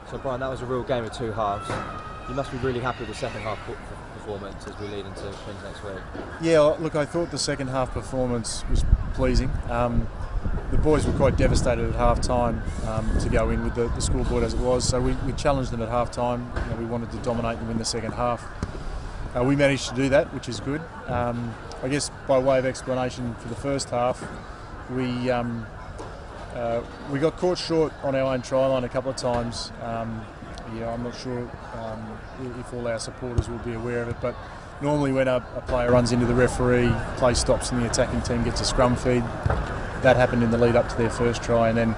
So Brian, that was a real game of two halves. You must be really happy with the second half performance as we lead into Quins next week. Yeah, look, I thought the second half performance was pleasing. The boys were quite devastated at half time to go in with the scoreboard as it was, so we challenged them at half time. We wanted to dominate them in the second half. We managed to do that, which is good. I guess by way of explanation for the first half, we got caught short on our own try line a couple of times. I'm not sure if all our supporters will be aware of it, but normally when a player runs into the referee, play stops and the attacking team gets a scrum feed. That happened in the lead up to their first try, and then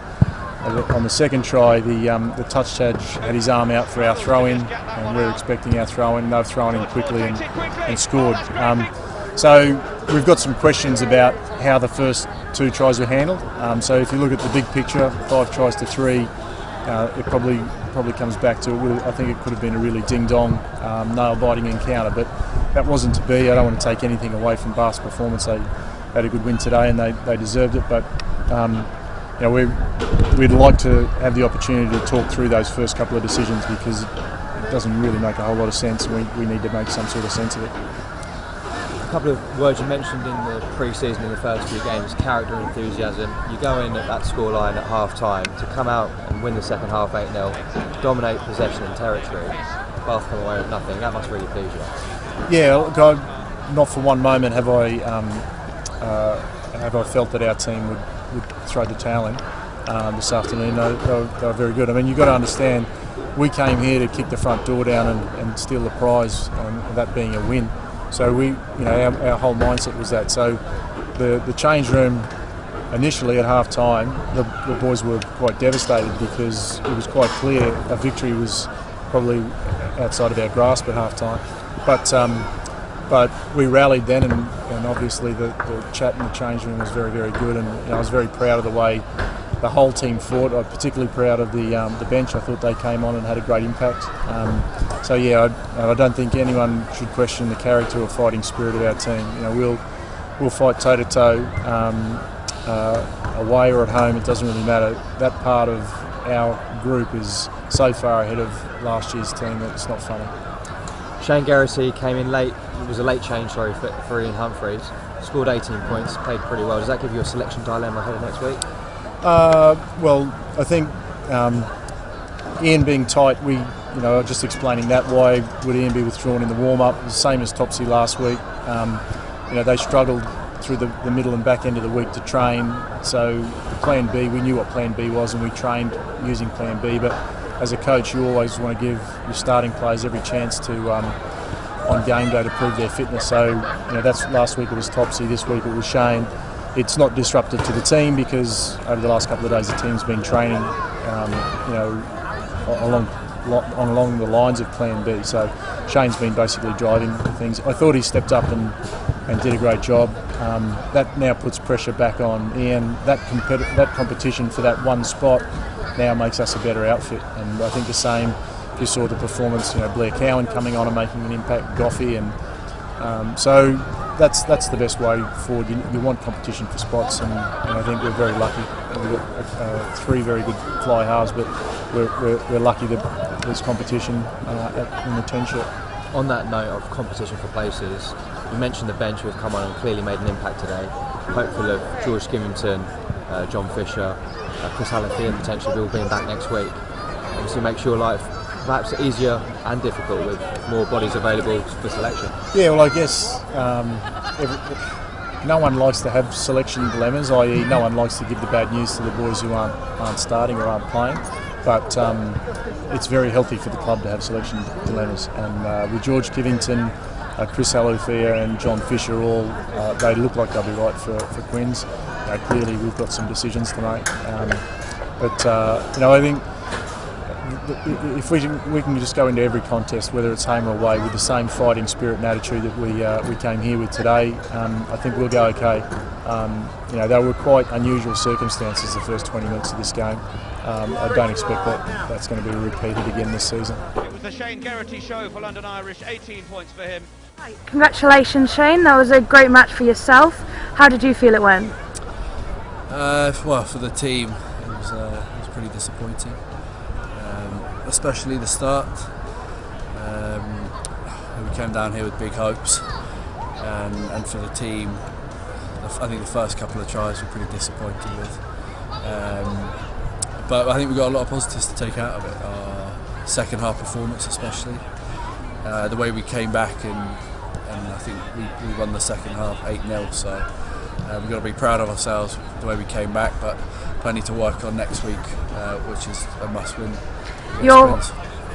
on the second try, the touch judge had his arm out for our throw-in, and we were expecting our throw-in. They've thrown in quickly and scored. So we've got some questions about how the first two tries were handled. So if you look at the big picture, 5 tries to 3, it probably comes back to, I think it could have been a really ding-dong, nail-biting encounter, but that wasn't to be. I don't want to take anything away from Bath's performance. They had a good win today and they deserved it, but we'd like to have the opportunity to talk through those first couple of decisions, because it doesn't really make a whole lot of sense, and we need to make some sort of sense of it. A couple of words you mentioned in the pre-season in the first few games: character and enthusiasm. You go in at that scoreline at half-time to come out and win the second half 8-0, dominate possession and territory. Bath come away with nothing. That must really please you. Yeah, look, not for one moment have I felt that our team would throw the towel in this afternoon. They were very good. I mean, you've got to understand, we came here to kick the front door down and steal the prize, that being a win. So our whole mindset was that. So the change room initially at half time, the boys were quite devastated, because it was quite clear a victory was probably outside of our grasp at half time. But we rallied then, and obviously the chat in the change room was very, very good, and I was very proud of the way the whole team fought. I'm particularly proud of the bench. I thought they came on and had a great impact. I don't think anyone should question the character or fighting spirit of our team. We'll fight toe to toe, away or at home. It doesn't really matter. That part of our group is so far ahead of last year's team that it's not funny. Shane Geraghty came in late. It was a late change, for Ian Humphreys. Scored 18 points, played pretty well. Does that give you a selection dilemma ahead of next week? Well, I think Ian being tight, just explaining that. Why would Ian be withdrawn in the warm-up? The same as Topsy last week. They struggled through the middle and back end of the week to train. So Plan B, we knew what Plan B was, and we trained using Plan B. But as a coach, you always want to give your starting players every chance to, on game day, to prove their fitness. So that's last week it was Topsy, this week it was Shane. It's not disruptive to the team, because over the last couple of days the team's been training, along the lines of Plan B. So Shane's been basically driving things. I thought he stepped up and did a great job. That now puts pressure back on Ian. That competition for that one spot now makes us a better outfit, and I think the same. You saw the performance, Blair Cowan coming on and making an impact, Goffey, and so that's the best way forward. You want competition for spots, and I think we're very lucky. We've got 3 very good fly halves, but we're lucky that there's competition in the 10 shirt. On that note of competition for places, you mentioned the bench who have come on and clearly made an impact today. Hopeful of George Skivington, John Fisher, Chris Hallenfield potentially all being back next week. Obviously makes your life perhaps easier and difficult with more bodies available for selection. Yeah, well, I guess no one likes to have selection dilemmas, i.e. no one likes to give the bad news to the boys who aren't starting or aren't playing. But it's very healthy for the club to have selection dilemmas. And with George Skivington, Chris Hallenfield and John Fisher, they look like they'll be right for Quins. Clearly we've got some decisions to make. I think if we can just go into every contest, whether it's home or away, with the same fighting spirit and attitude that we came here with today, I think we'll go okay. They were quite unusual circumstances the first 20 minutes of this game. I don't expect that's going to be repeated again this season. It was the Shane Geraghty show for London Irish, 18 points for him. Congratulations, Shane. That was a great match for yourself. How did you feel it went? Well, for the team, it was pretty disappointing. especially the start. We came down here with big hopes, and for the team, I think the first couple of tries we're pretty disappointed with. But I think we've got a lot of positives to take out of it. Our second half performance, especially the way we came back, and I think we won the second half 8-0. So we've got to be proud of ourselves the way we came back, but plenty to work on next week, which is a must-win. Your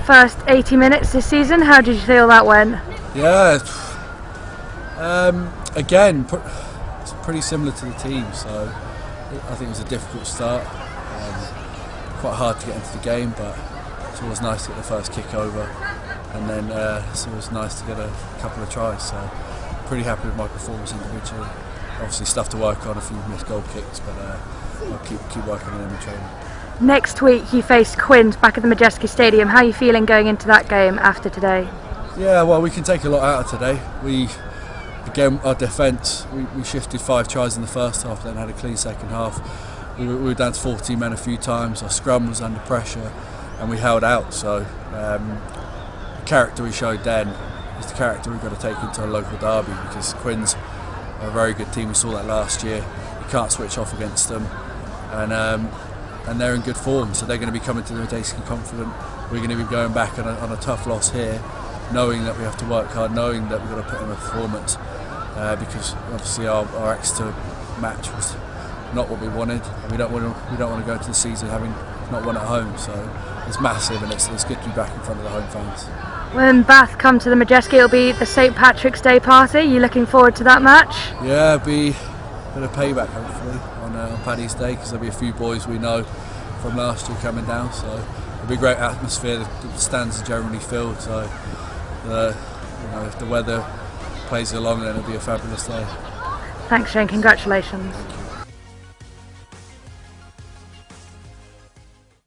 first 80 minutes this season, how did you feel that went? Yeah, again, it's pretty similar to the team, so I think it was a difficult start. Quite hard to get into the game, but it's always nice to get the first kick over, and then it's always nice to get a couple of tries. So pretty happy with my performance individually. Obviously stuff to work on, a few missed goal kicks, but I'll keep working on them in training. Next week you face Quins back at the Madejski Stadium. How are you feeling going into that game after today? Yeah, well, we can take a lot out of today. Again, our defence, we shifted 5 tries in the first half, then had a clean second half. We were down to 14 men a few times. Our scrum was under pressure, and we held out. So the character we showed then is the character we've got to take into a local derby, because Quins are a very good team. We saw that last year. You can't switch off against them, and they're in good form. So they're going to be coming to the Madejski confident. We're going to be going back on a tough loss here, knowing that we have to work hard, knowing that we've got to put in a performance, because obviously our Exeter match was not what we wanted. We don't want to go into the season having not won at home. So it's massive, and it's good to be back in front of the home fans. When Bath come to the Madejski, it'll be the St Patrick's Day party. You looking forward to that match? Yeah, it'll be a bit of payback hopefully on Paddy's Day, because there'll be a few boys we know from last year coming down. So it'll be a great atmosphere. The stands are generally filled. So if the weather plays along, then it'll be a fabulous day. Thanks, Shane. Congratulations. Thank you.